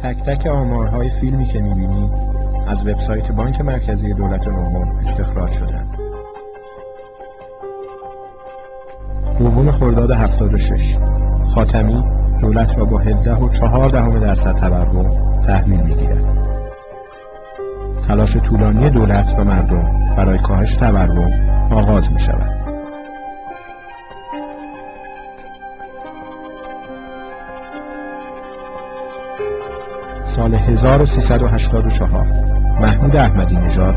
تک تک آمارهای فیلمی که می‌بینید از وبسایت بانک مرکزی دولت نهم استخراج شده‌اند. دوم خرداد 76 خاتمی دولت را با 17.4% تورم تحویل می‌گیرد. تلاش طولانی دولت و مردم برای کاهش تورم آغاز می‌شود. سال 1384 محمود احمدی نژاد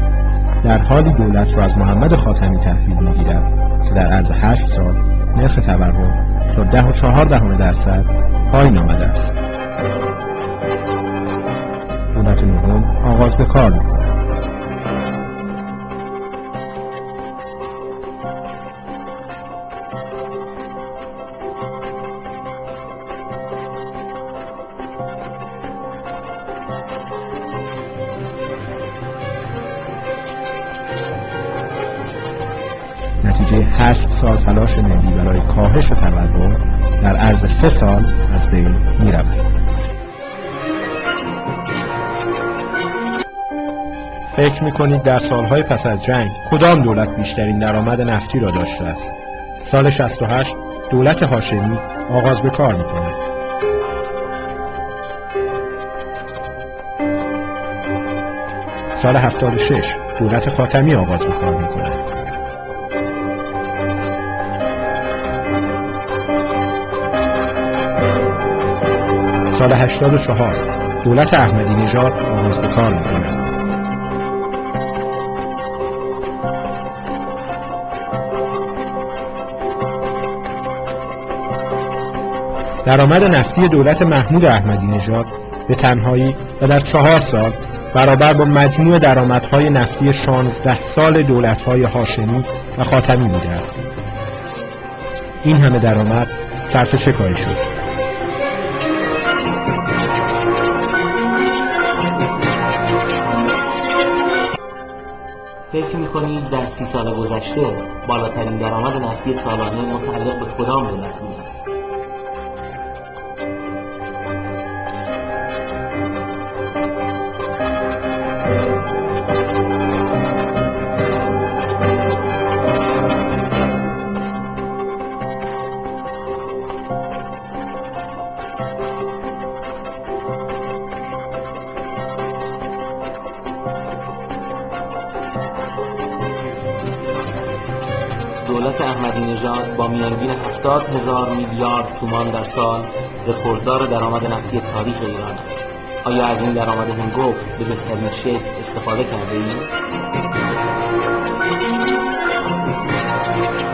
در حالی دولت را از محمد خاتمی تحویل می‌گیرد که در عرض 8 سال نرخ تورم تا 10.4% پایین آمده است. دولت نهم آغاز به کار می‌کند. نتیجه 8 سال تلاش ملی برای کاهش تورم در عرض 3 سال از بین می‌رود. فکر می‌کنید در سالهای پس از جنگ کدام دولت بیشترین درآمد نفتی را داشته است؟ سال 68 دولت هاشمی آغاز به کار می‌کند. سال 76 دولت خاتمی آغاز به کار می‌کند. سال 84 دولت احمدی نژاد آغاز به کار می‌کند. درآمد نفتی دولت محمود احمدی نژاد به تنهایی و در 4 سال برابر با مجموع درآمدهای نفتی 16 سال دولت‌های هاشمی و خاتمی بوده است. این همه درآمد صرف چه کاری شد؟ فکر می‌کنید در 30 سال گذشته بالاترین درآمد نفتی سالانه متعلق به کدام دولت بوده است؟ دولت احمدی نژاد با میانگین 70,000 میلیارد تومان در سال رکورددار درآمد نفتی تاریخ ایران است. آیا از این درآمد هنگفت به بهترین شکل استفاده کرده اید؟